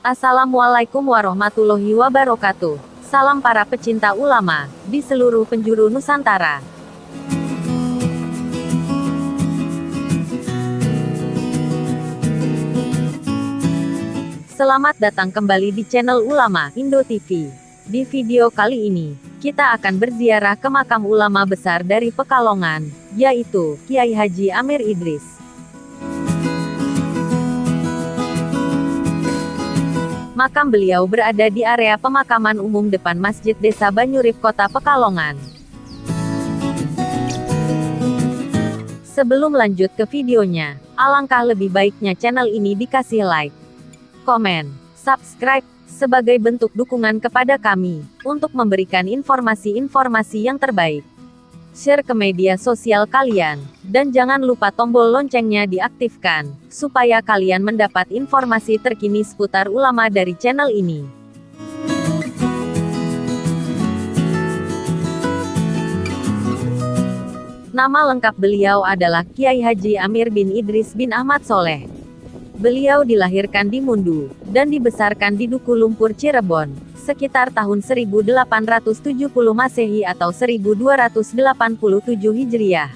Assalamualaikum warahmatullahi wabarakatuh. Salam para pecinta ulama di seluruh penjuru Nusantara. Selamat datang kembali di channel Ulama Indo TV. Di video kali ini, kita akan berziarah ke makam ulama besar dari Pekalongan, yaitu Kiai Haji Amir Idris. Makam beliau berada di area pemakaman umum depan Masjid Desa Banyurip, Kota Pekalongan. Sebelum lanjut ke videonya, alangkah lebih baiknya channel ini dikasih like, komen, subscribe, sebagai bentuk dukungan kepada kami, untuk memberikan informasi-informasi yang terbaik. Share ke media sosial kalian, dan jangan lupa tombol loncengnya diaktifkan, supaya kalian mendapat informasi terkini seputar ulama dari channel ini. Nama lengkap beliau adalah Kiai Haji Amir bin Idris bin Ahmad Soleh. Beliau dilahirkan di Mundu, dan dibesarkan di Duku Lumpur, Cirebon, sekitar tahun 1870 Masehi atau 1287 Hijriah.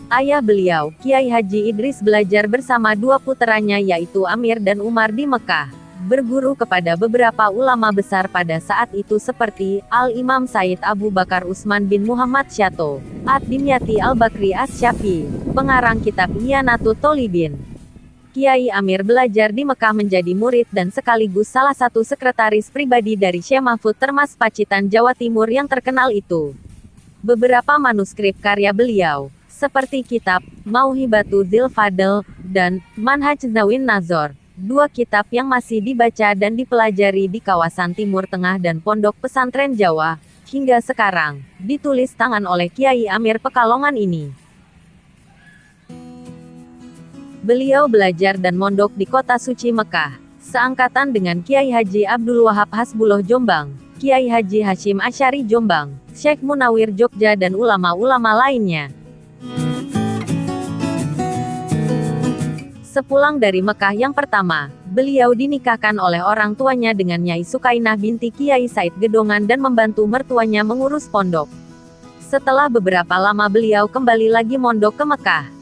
Ayah beliau, Kiai Haji Idris, belajar bersama dua puteranya yaitu Amir dan Umar di Mekah, berguru kepada beberapa ulama besar pada saat itu seperti Al-Imam Said Abu Bakar Utsman bin Muhammad Syato, Ad-Dimyati Al-Bakri As-Syafi'i, pengarang kitab Iyanatut Tholibin. Kiai Amir belajar di Mekah menjadi murid dan sekaligus salah satu sekretaris pribadi dari Syekh Mahfud Termas Pacitan, Jawa Timur yang terkenal itu. Beberapa manuskrip karya beliau, seperti kitab Mauhibatu Dzil Fadl dan Manhaj Zawin Nazor, dua kitab yang masih dibaca dan dipelajari di kawasan Timur Tengah dan Pondok Pesantren Jawa, hingga sekarang, ditulis tangan oleh Kiai Amir Pekalongan ini. Beliau belajar dan mondok di kota suci Mekah, seangkatan dengan Kiai Haji Abdul Wahab Hasbuloh Jombang, Kiai Haji Hashim Asy'ari Jombang, Syekh Munawir Jogja dan ulama-ulama lainnya. Sepulang dari Mekah yang pertama, beliau dinikahkan oleh orang tuanya dengan Nyai Sukainah binti Kiai Said Gedongan dan membantu mertuanya mengurus pondok. Setelah beberapa lama beliau kembali lagi mondok ke Mekah.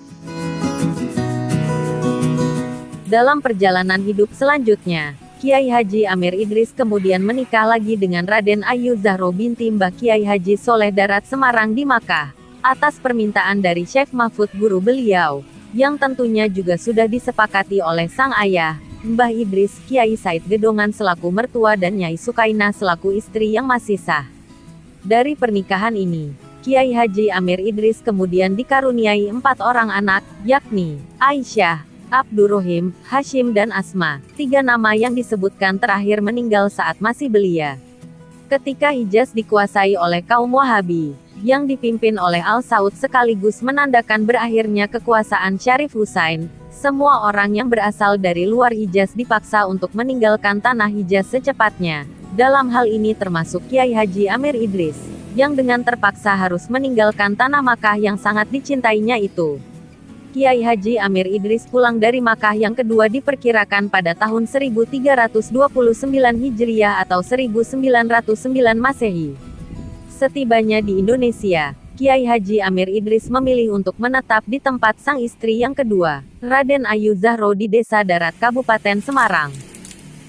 Dalam perjalanan hidup selanjutnya, Kiai Haji Amir Idris kemudian menikah lagi dengan Raden Ayu Zahro binti Mbah Kiai Haji Soleh Darat Semarang di Makkah, atas permintaan dari Syekh Mahfud guru beliau, yang tentunya juga sudah disepakati oleh sang ayah, Mbah Idris, Kiai Said Gedongan selaku mertua dan Nyai Sukainah selaku istri yang masih sah. Dari pernikahan ini, Kiai Haji Amir Idris kemudian dikaruniai 4 orang anak, yakni Aisyah, Abdurrahim, Hashim dan Asma, 3 nama yang disebutkan terakhir meninggal saat masih belia. Ketika Hijaz dikuasai oleh kaum Wahabi, yang dipimpin oleh Al-Saud sekaligus menandakan berakhirnya kekuasaan Syarif Husain, semua orang yang berasal dari luar Hijaz dipaksa untuk meninggalkan tanah Hijaz secepatnya. Dalam hal ini termasuk Kiai Haji Amir Idris, yang dengan terpaksa harus meninggalkan tanah Makkah yang sangat dicintainya itu. Kiai Haji Amir Idris pulang dari Makkah yang kedua diperkirakan pada tahun 1329 Hijriah atau 1909 Masehi. Setibanya di Indonesia, Kiai Haji Amir Idris memilih untuk menetap di tempat sang istri yang kedua, Raden Ayu Zahro di Desa Darat, Kabupaten Semarang.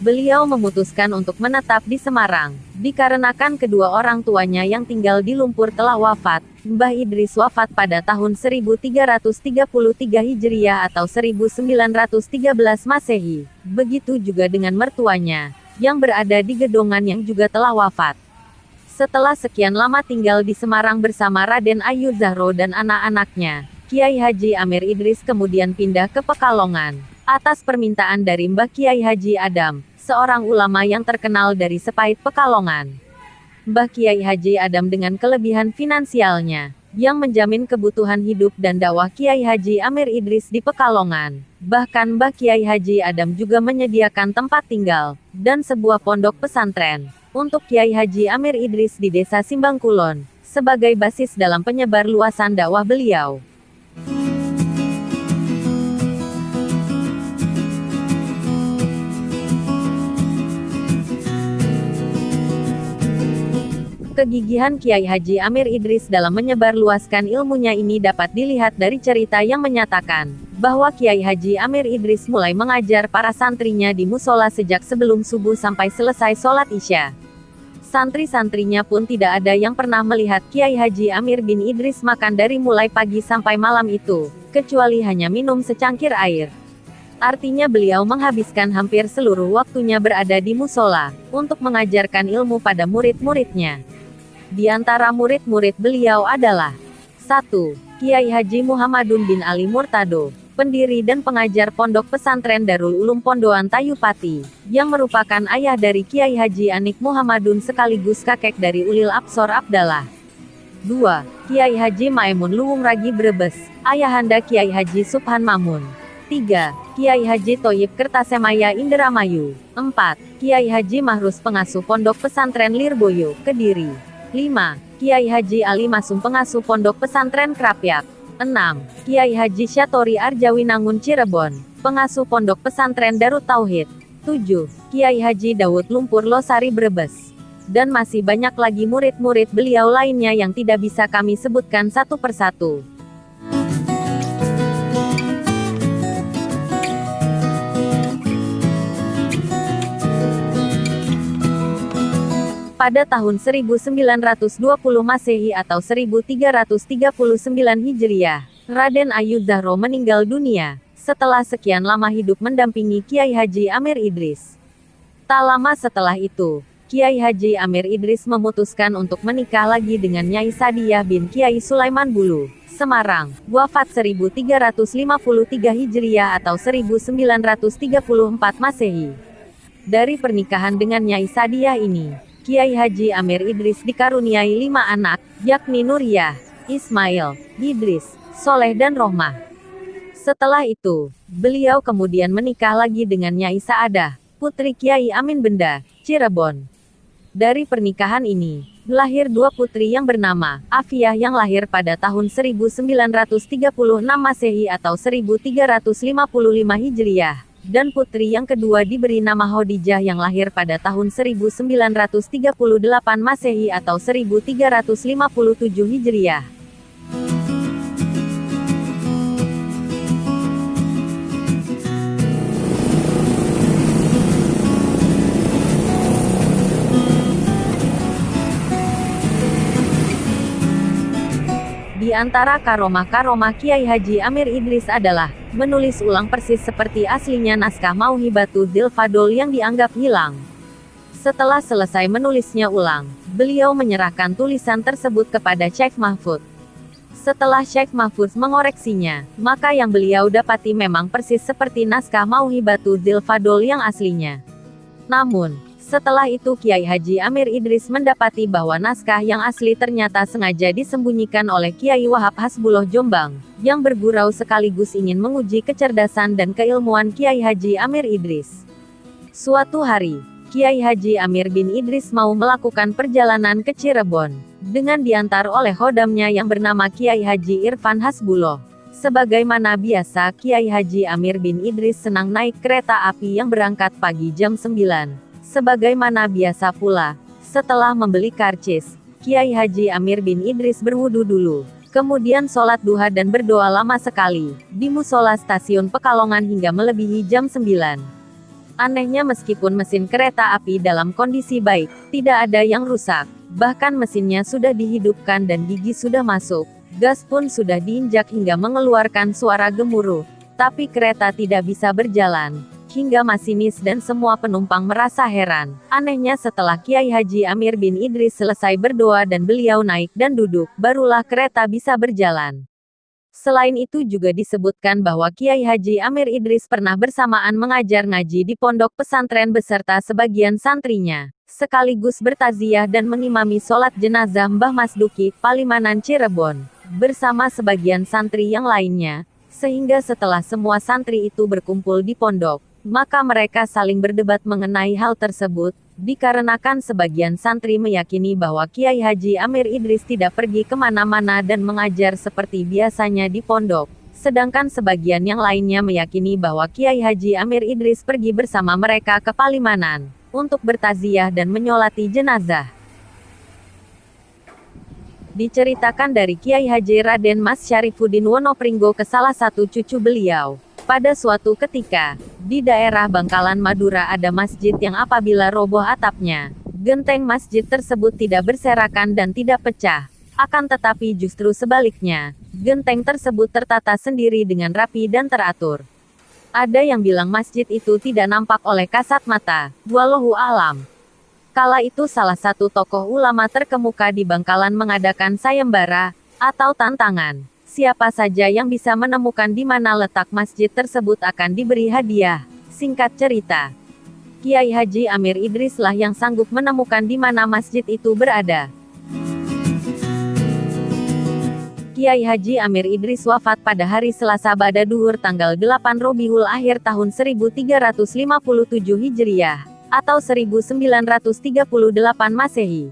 Beliau memutuskan untuk menetap di Semarang, dikarenakan kedua orang tuanya yang tinggal di Lumpur telah wafat. Mbah Idris wafat pada tahun 1333 Hijriah atau 1913 Masehi. Begitu juga dengan mertuanya, yang berada di Gedongan yang juga telah wafat. Setelah sekian lama tinggal di Semarang bersama Raden Ayu Zahro dan anak-anaknya, Kiai Haji Amir Idris kemudian pindah ke Pekalongan, atas permintaan dari Mbah Kiai Haji Adam, seorang ulama yang terkenal dari Sepait Pekalongan. Mbah Kiai Haji Adam dengan kelebihan finansialnya, yang menjamin kebutuhan hidup dan dakwah Kiai Haji Amir Idris di Pekalongan. Bahkan Mbah Kiai Haji Adam juga menyediakan tempat tinggal, dan sebuah pondok pesantren, untuk Kiai Haji Amir Idris di Desa Simbangkulon, sebagai basis dalam penyebar luasan dakwah beliau. Kegigihan Kiai Haji Amir Idris dalam menyebarluaskan ilmunya ini dapat dilihat dari cerita yang menyatakan bahwa Kiai Haji Amir Idris mulai mengajar para santrinya di musola sejak sebelum subuh sampai selesai sholat Isya. Santri-santrinya pun tidak ada yang pernah melihat Kiai Haji Amir bin Idris makan dari mulai pagi sampai malam itu, kecuali hanya minum secangkir air. Artinya beliau menghabiskan hampir seluruh waktunya berada di musola, untuk mengajarkan ilmu pada murid-muridnya. Di antara murid-murid beliau adalah 1. Kiai Haji Muhammadun bin Ali Murtado, pendiri dan pengajar Pondok Pesantren Darul Ulum Pondoan Tayupati, yang merupakan ayah dari Kiai Haji Anik Muhammadun sekaligus kakek dari Ulil Absor Abdallah. 2. Kiai Haji Maimun Luwung Ragi Brebes, ayahanda Kiai Haji Subhan Mamun. 3. Kiai Haji Toyib Kertasemaya Indramayu. 4. Kiai Haji Mahrus Pengasuh Pondok Pesantren Lirboyo, Kediri. 5. Kiai Haji Ali Masum Pengasuh Pondok Pesantren Krapyak. 6. Kiai Haji Syatori Arjawinangun Cirebon, Pengasuh Pondok Pesantren Darut Tauhid. 7. Kiai Haji Dawud Lumpur Losari Brebes. Dan masih banyak lagi murid-murid beliau lainnya yang tidak bisa kami sebutkan satu persatu. Pada tahun 1920 Masehi atau 1339 Hijriah, Raden Ayu Zahro meninggal dunia, setelah sekian lama hidup mendampingi Kiai Haji Amir Idris. Tak lama setelah itu, Kiai Haji Amir Idris memutuskan untuk menikah lagi dengan Nyai Sadiyah bin Kiai Sulaiman Bulu, Semarang, wafat 1353 Hijriah atau 1934 Masehi. Dari pernikahan dengan Nyai Sadiyah ini, Kiai Haji Amir Idris dikaruniai 5 anak, yakni Nuriyah, Ismail, Idris, Soleh dan Rohmah. Setelah itu, beliau kemudian menikah lagi dengan Nyai Saadah, putri Kiai Amin Benda, Cirebon. Dari pernikahan ini, lahir 2 putri yang bernama Afiyah yang lahir pada tahun 1936 Masehi atau 1355 Hijriah. Dan putri yang kedua diberi nama Khadijah yang lahir pada tahun 1938 Masehi atau 1357 Hijriah. Di antara karomah-karomah Kiai Haji Amir Idris adalah menulis ulang persis seperti aslinya naskah Mauhibatul Fadol yang dianggap hilang. Setelah selesai menulisnya ulang, beliau menyerahkan tulisan tersebut kepada Syekh Mahfud. Setelah Syekh Mahfud mengoreksinya, maka yang beliau dapati memang persis seperti naskah Mauhibatul Fadol yang aslinya. Namun, setelah itu Kiai Haji Amir Idris mendapati bahwa naskah yang asli ternyata sengaja disembunyikan oleh Kiai Wahab Hasbullah Jombang, yang bergurau sekaligus ingin menguji kecerdasan dan keilmuan Kiai Haji Amir Idris. Suatu hari, Kiai Haji Amir bin Idris mau melakukan perjalanan ke Cirebon, dengan diantar oleh khodamnya yang bernama Kiai Haji Irfan Hasbullah. Sebagaimana biasa Kiai Haji Amir bin Idris senang naik kereta api yang berangkat pagi jam 9. Sebagaimana biasa pula, setelah membeli karcis, Kiai Haji Amir bin Idris berwudu dulu, kemudian sholat duha dan berdoa lama sekali, di musola stasiun Pekalongan hingga melebihi jam 9. Anehnya meskipun mesin kereta api dalam kondisi baik, tidak ada yang rusak, bahkan mesinnya sudah dihidupkan dan gigi sudah masuk, gas pun sudah diinjak hingga mengeluarkan suara gemuruh, tapi kereta tidak bisa berjalan. Hingga masinis dan semua penumpang merasa heran. Anehnya setelah Kiai Haji Amir bin Idris selesai berdoa dan beliau naik dan duduk, barulah kereta bisa berjalan. Selain itu juga disebutkan bahwa Kiai Haji Amir Idris pernah bersamaan mengajar ngaji di pondok pesantren beserta sebagian santrinya, sekaligus bertaziah dan mengimami sholat jenazah Mbah Masduki, Palimanan Cirebon, bersama sebagian santri yang lainnya, sehingga setelah semua santri itu berkumpul di pondok, maka mereka saling berdebat mengenai hal tersebut, dikarenakan sebagian santri meyakini bahwa Kiai Haji Amir Idris tidak pergi kemana-mana dan mengajar seperti biasanya di pondok, sedangkan sebagian yang lainnya meyakini bahwa Kiai Haji Amir Idris pergi bersama mereka ke Palimanan, untuk bertaziah dan menyolati jenazah. Diceritakan dari Kiai Haji Raden Mas Syarifuddin Wonopringgo ke salah satu cucu beliau. Pada suatu ketika, di daerah Bangkalan Madura ada masjid yang apabila roboh atapnya, genteng masjid tersebut tidak berserakan dan tidak pecah. Akan tetapi justru sebaliknya, genteng tersebut tertata sendiri dengan rapi dan teratur. Ada yang bilang masjid itu tidak nampak oleh kasat mata, wallahu alam. Kala itu salah satu tokoh ulama terkemuka di Bangkalan mengadakan sayembara, atau tantangan. Siapa saja yang bisa menemukan di mana letak masjid tersebut akan diberi hadiah. Singkat cerita, Kiai Haji Amir Idris lah yang sanggup menemukan di mana masjid itu berada. Kiai Haji Amir Idris wafat pada hari Selasa Ba'da Duhur tanggal 8 Robiul Akhir tahun 1357 Hijriah. Atau 1938 Masehi.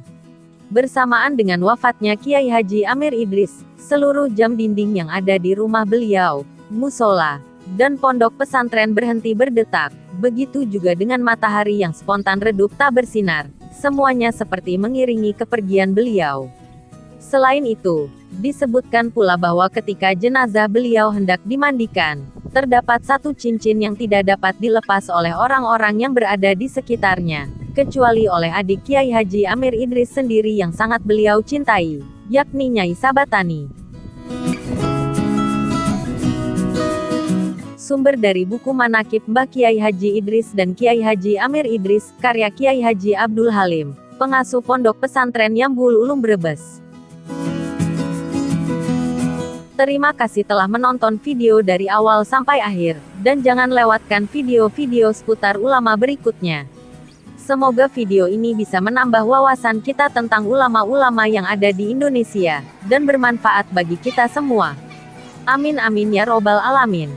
Bersamaan dengan wafatnya Kiai Haji Amir Idris, seluruh jam dinding yang ada di rumah beliau, musola, dan pondok pesantren berhenti berdetak. Begitu juga dengan matahari yang spontan redup tak bersinar, semuanya seperti mengiringi kepergian beliau. Selain itu, disebutkan pula bahwa ketika jenazah beliau hendak dimandikan, terdapat satu cincin yang tidak dapat dilepas oleh orang-orang yang berada di sekitarnya, kecuali oleh adik Kiai Haji Amir Idris sendiri yang sangat beliau cintai, yakni Nyai Sabatani. Sumber dari buku Manaqib Mbah Kiai Haji Idris dan Kiai Haji Amir Idris, karya Kiai Haji Abdul Halim, pengasuh Pondok Pesantren Yambul Ulum Brebes. Terima kasih telah menonton video dari awal sampai akhir, dan jangan lewatkan video-video seputar ulama berikutnya. Semoga video ini bisa menambah wawasan kita tentang ulama-ulama yang ada di Indonesia, dan bermanfaat bagi kita semua. Amin amin ya robbal alamin.